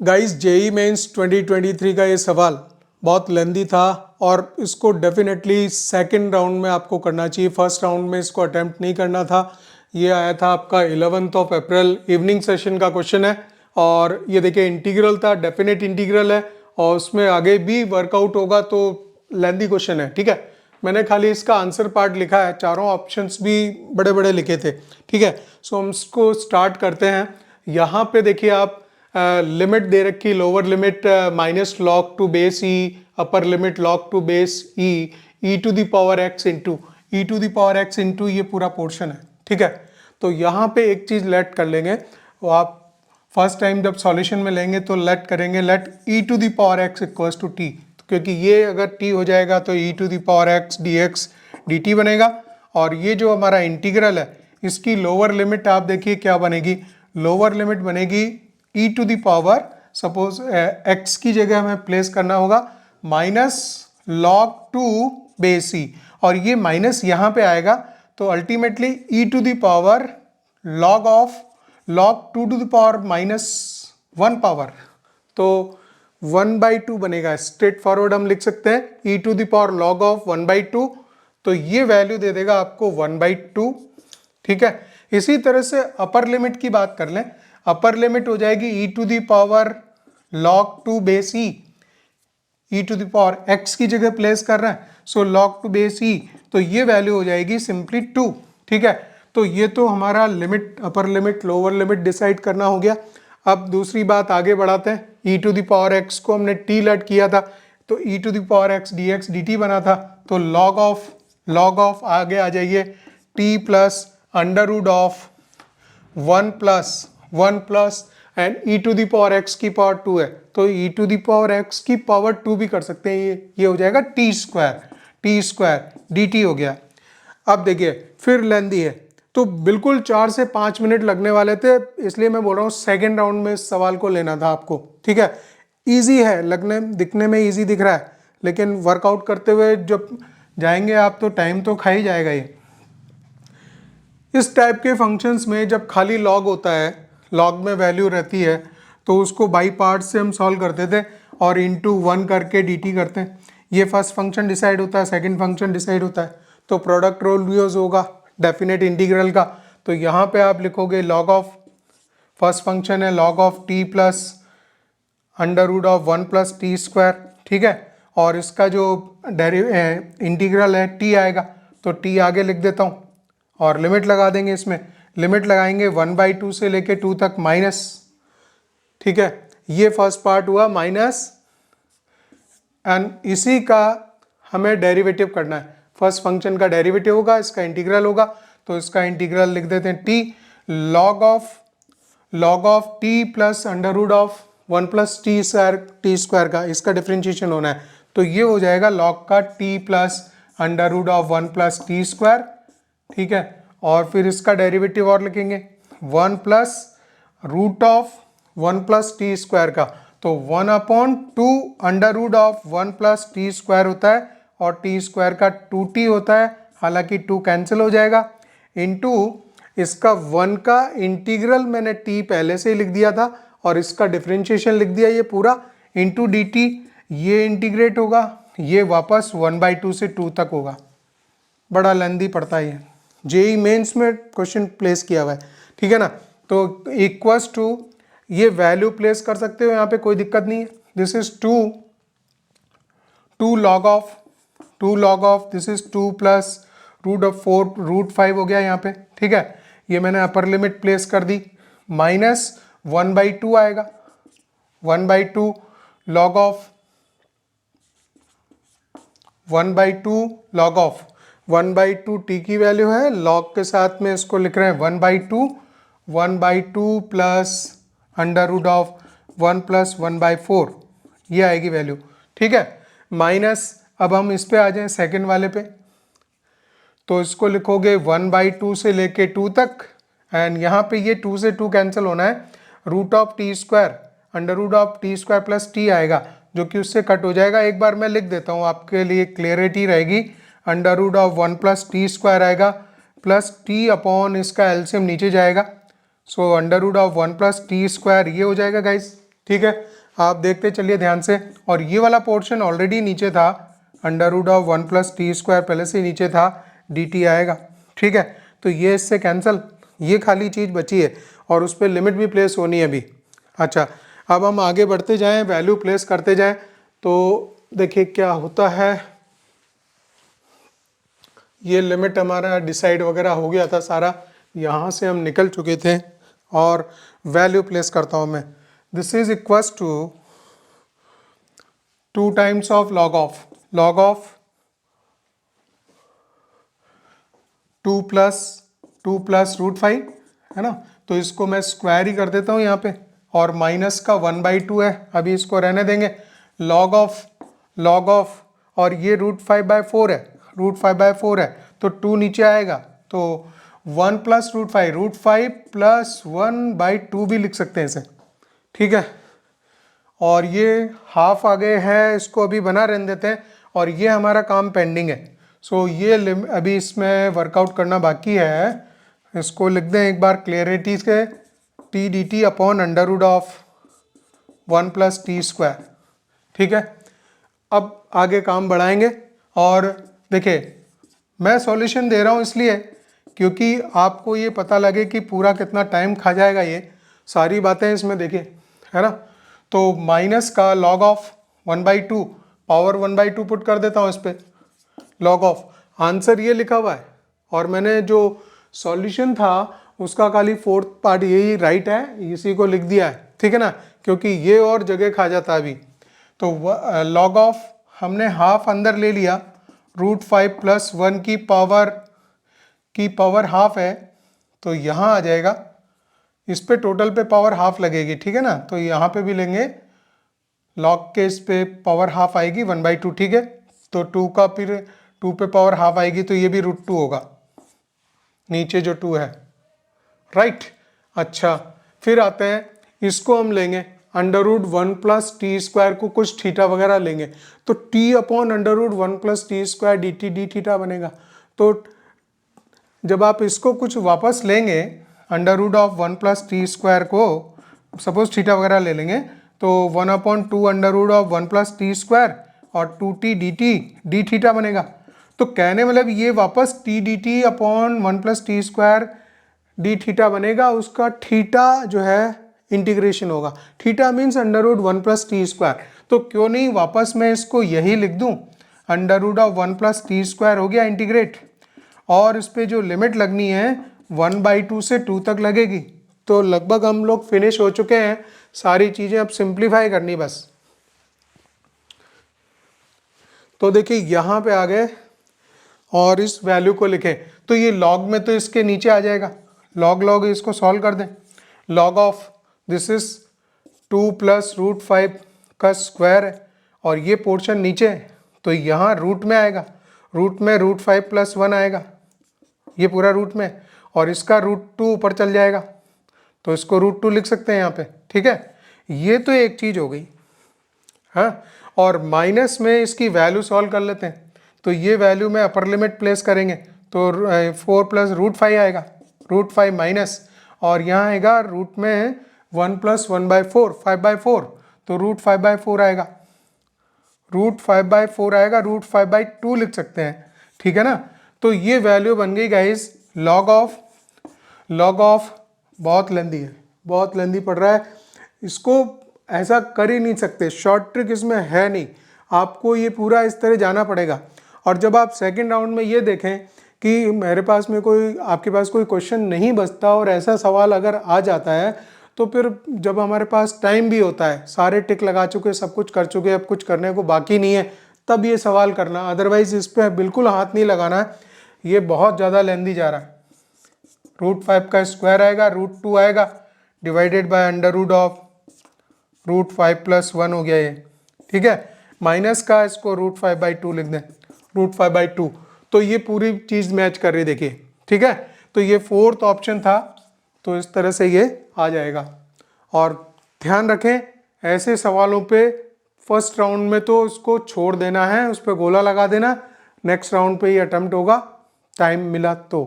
Guys JEE mains 2023 का ये सवाल बहुत लेंदी था और इसको डेफिनेटली सेकंड राउंड में आपको करना चाहिए। फर्स्ट राउंड में इसको अटेम्प्ट नहीं करना था। ये आया था आपका 11 अप्रैल इवनिंग सेशन का क्वेश्चन है और ये देखिए इंटीग्रल था, डेफिनेट इंटीग्रल है और उसमें आगे भी वर्कआउट होगा तो लेंदी क्वेश्चन है। ठीक है, मैंने खाली इसका आंसर पार्ट लिखा है, चारों ऑप्शंस भी बड़े बड़े लिखे थे। ठीक है, सो हम इसको स्टार्ट करते हैं। यहाँ पे देखिए आप लिमिट दे रखी, lower limit minus log to base e, upper limit log to base e to the power x into e to the power x into ये पूरा पोर्शन है। ठीक है, तो यहाँ पे एक चीज लेट कर लेंगे, वो आप फर्स्ट टाइम जब सॉल्यूशन में लेंगे तो लेट करेंगे, let e to the power x equals to t, क्योंकि ये अगर टी हो जाएगा तो e to the power x d x d t बनेगा। और ये जो हमारा इंटीग्रल है इसकी लोअर लिमिट आप देखिए क्या बनेगी, लोअर लिमिट बनेगी e to the power, suppose x की जगह हमें प्लेस करना होगा minus log to base e, और ये माइनस यहाँ पे आएगा तो ultimately e to the power log of log to the power minus 1 power, तो 1/2 बनेगा। स्ट्रेट फॉरवर्ड हम लिख सकते हैं e to the power log of 1/2, तो ये वैल्यू दे देगा आपको 1/2। ठीक है, इसी तरह से अपर लिमिट की बात कर लें, अपर लिमिट हो जाएगी e to the power log to base e, e to the power x की जगह प्लेस कर रहे हैं, so log to base e, तो ये वैल्यू हो जाएगी सिंपली 2। ठीक है, तो ये तो हमारा limit, upper limit lower limit decide करना हो गया। अब दूसरी बात आगे बढ़ाते हैं, e to the power x को हमने t लेट किया था तो e to the power x dx dt बना था, तो log ऑफ आगे आ जाइए t plus under root of 1 plus and e to the power x की पावर 2 है तो e to the power x की पावर 2 भी कर सकते हैं, ये हो जाएगा टी स्क्वायर dt हो गया। अब देखिए फिर लेंदी है तो बिल्कुल 4 से 5 मिनट लगने वाले थे, इसलिए मैं बोल रहा हूँ सेकेंड राउंड में इस सवाल को लेना था आपको। ठीक है, ईजी है, लगने दिखने में ईजी दिख रहा है, लेकिन वर्कआउट करते हुए जब जाएंगे आप तो टाइम तो खा ही जाएगा ये। इस टाइप के फंक्शंस में जब खाली लॉग होता है, लॉग में वैल्यू रहती है, तो उसको बाई पार्ट से हम सॉल्व करते थे और इंटू 1 करके dt करते हैं। ये फर्स्ट फंक्शन डिसाइड होता है, सेकंड फंक्शन डिसाइड होता है, तो प्रोडक्ट रूल यूज होगा डेफिनेट इंटीग्रल का। तो यहाँ पे आप लिखोगे लॉग ऑफ, फर्स्ट फंक्शन है log of t plus under root of 1 plus t square. ठीक है, और इसका जो इंटीग्रल है t आएगा तो t आगे लिख देता हूँ और लिमिट लगा देंगे, इसमें लिमिट लगाएंगे 1/2 से लेके 2 तक माइनस। ठीक है, ये फर्स्ट पार्ट हुआ माइनस, एंड इसी का हमें डेरिवेटिव करना है। फर्स्ट फंक्शन का डेरिवेटिव होगा, इसका इंटीग्रल होगा, तो इसका इंटीग्रल लिख देते हैं t log of t plus under root of 1 plus t square का, इसका डिफ्रेंशिएशन होना है, तो ये हो जाएगा log का t plus under root of 1 plus t square. ठीक है, और फिर इसका डेरिवेटिव और लिखेंगे 1 plus root of 1 plus t square का, तो 1/2 under root of 1 plus t square होता है और टी स्क्वायर का 2t होता है, हालांकि 2 कैंसिल हो जाएगा, इनटू इसका 1 का इंटीग्रल मैंने t पहले से ही लिख दिया था और इसका डिफरेंशिएशन लिख दिया ये पूरा, इंटू dt, ये इंटीग्रेट होगा, ये वापस 1/2 से 2 तक होगा। बड़ा लेंदी पड़ता है ये, जेई मेंस में क्वेश्चन प्लेस किया हुआ है। ठीक है ना, तो इक्वल्स टू, ये वैल्यू प्लेस कर सकते हो यहाँ पे, कोई दिक्कत नहीं है। This is 2 log of this is 2 plus root of 4 root 5 हो गया यहाँ पे। ठीक है, ये मैंने अपर लिमिट प्लेस कर दी, माइनस 1/2 आएगा, 1/2 लॉग ऑफ 1/2 t की वैल्यू है, log के साथ में इसको लिख रहे हैं 1/2 plus under root of 1 plus 1/4, ये आएगी वैल्यू। ठीक है, माइनस, अब हम इस पे आ जाएं सेकंड वाले पे, तो इसको लिखोगे 1/2 से लेके 2 तक, एंड यहाँ पे ये 2 से 2 कैंसिल होना है, root of t square under root of t square plus t आएगा जो कि उससे कट हो जाएगा। एक बार मैं लिख देता हूँ आपके लिए क्लियरिटी रहेगी, under root of 1 plus t square आएगा प्लस टी अपॉन इसका एलसीएम नीचे जाएगा, so under root of 1 plus t square ये हो जाएगा गाइस। ठीक है, आप देखते चलिए ध्यान से। और ये वाला पोर्शन ऑलरेडी नीचे था, under root of 1 plus t square पहले से नीचे था, डी टी आएगा। ठीक है, तो ये इससे कैंसिल, ये खाली चीज़ बची है और उस पर लिमिट भी प्लेस होनी है अभी। अच्छा, अब हम आगे बढ़ते जाएं, वैल्यू प्लेस करते जाएं, तो देखिए क्या होता है। ये लिमिट हमारा डिसाइड वगैरह हो गया था सारा, यहाँ से हम निकल चुके थे और वैल्यू प्लेस करता हूँ मैं। This is equals to 2 times of log of 2 plus root 5 है ना, तो इसको मैं स्क्वायर ही कर देता हूँ यहाँ पे, और माइनस का 1/2 है, अभी इसको रहने देंगे। लॉग ऑफ और ये √5/4 है, √5/4 है, तो 2 नीचे आएगा, तो 1 प्लस √5 प्लस 1/2 भी लिख सकते हैं इसे। ठीक है, और ये हाफ आ गए हैं, इसको अभी बना रहने देते हैं, और ये हमारा काम पेंडिंग है। सो ये अभी इसमें वर्कआउट करना बाकी है। इसको लिख दें एक बार क्लियरिटी से, t d t upon under root of 1 plus t square. ठीक है, अब आगे काम बढ़ाएंगे। और देखिए मैं सॉल्यूशन दे रहा हूँ इसलिए क्योंकि आपको ये पता लगे कि पूरा कितना टाइम खा जाएगा ये सारी बातें इसमें, देखिए है ना। तो माइनस का लॉग ऑफ 1/2 पावर 1/2 पुट कर देता हूँ इस पर, लॉग ऑफ, आंसर ये लिखा हुआ है, और मैंने जो सॉल्यूशन था उसका खाली 4th पार्ट यही राइट है, इसी को लिख दिया है। ठीक है ना, क्योंकि ये और जगह खा जाता है अभी। तो लॉग ऑफ हमने हाफ अंदर ले लिया, √5 प्लस 1 की पावर हाफ है, तो यहाँ आ जाएगा, इस पे टोटल पे पावर हाफ लगेगी। ठीक है ना, तो यहाँ पे भी लेंगे लॉग के, इस पे पावर हाफ आएगी 1/2। ठीक है, तो 2 का फिर 2 पे पावर हाफ आएगी, तो ये भी √2 होगा, नीचे जो 2 है, राइट। अच्छा, फिर आते हैं, इसको हम लेंगे under root 1 plus t square को कुछ थीटा वगैरह लेंगे, तो t upon under root 1 plus t square d t d theta बनेगा। तो जब आप इसको कुछ वापस लेंगे, under root of 1 plus t square को सपोज थीटा वगैरह ले लेंगे, तो 1/2 under root of 1 plus t square और 2t dt डी थीटा बनेगा। तो कहने मतलब ये वापस t d t upon 1 plus t square d theta बनेगा, उसका थीटा जो है इंटीग्रेशन होगा। Theta means under root 1 plus t square, तो क्यों नहीं वापस मैं इसको यही लिख दूं, under root of 1 plus t square हो गया इंटीग्रेट, और इस पे जो लिमिट लगनी है 1/2 से 2 तक लगेगी। तो लगभग हम लोग फिनिश हो चुके हैं, सारी चीज़ें अब सिंप्लीफाई करनी बस। तो देखिए यहाँ पे आ गए और इस वैल्यू को लिखें, तो ये लॉग में तो इसके नीचे आ जाएगा, लॉग इसको सॉल्व कर दें। Log of this is 2 plus √5 का स्क्वायर है, और ये पोर्शन नीचे है, तो यहाँ रूट में आएगा, रूट में √5 प्लस 1 आएगा, ये पूरा रूट में, और इसका √2 ऊपर चल जाएगा, तो इसको √2 लिख सकते हैं यहाँ पे। ठीक है, ये तो एक चीज़ हो गई। हाँ, और माइनस में इसकी वैल्यू सॉल्व कर लेते हैं, तो ये वैल्यू में अपर लिमिट प्लेस करेंगे, तो 4 प्लस √5 आएगा, √5 माइनस, और यहाँ आएगा रूट में 1 प्लस 1/4 5/4, तो √5/4 आएगा, √5/4 आएगा, √5/2 लिख सकते हैं। ठीक है ना, तो ये वैल्यू बन गई गाइस लॉग ऑफ बहुत लेंदी है, बहुत लेंदी पड़ रहा है, इसको ऐसा कर ही नहीं सकते, शॉर्ट ट्रिक इसमें है नहीं, आपको ये पूरा इस तरह जाना पड़ेगा। और जब आप सेकंड राउंड में ये देखें कि मेरे पास में कोई, आपके पास कोई क्वेश्चन नहीं बचता और ऐसा सवाल अगर आ जाता है, तो फिर जब हमारे पास टाइम भी होता है, सारे टिक लगा चुके, सब कुछ कर चुके, अब कुछ करने को बाकी नहीं है, तब ये सवाल करना, अदरवाइज इस पर बिल्कुल हाथ नहीं लगाना है, ये बहुत ज़्यादा लेंदी जा रहा है। √5 का स्क्वायर आएगा, √2 आएगा, divided by under root of √5 plus 1 हो गया ये। ठीक है, माइनस का इसको √5/2 लिख दें, √5/2, तो ये पूरी चीज़ मैच कर रही, देखिए। ठीक है, तो ये 4th ऑप्शन था, तो इस तरह से ये आ जाएगा। और ध्यान रखें ऐसे सवालों पे फर्स्ट राउंड में तो उसको छोड़ देना है, उस पर गोला लगा देना, नेक्स्ट राउंड पे ये अटेम्प्ट होगा, टाइम मिला तो।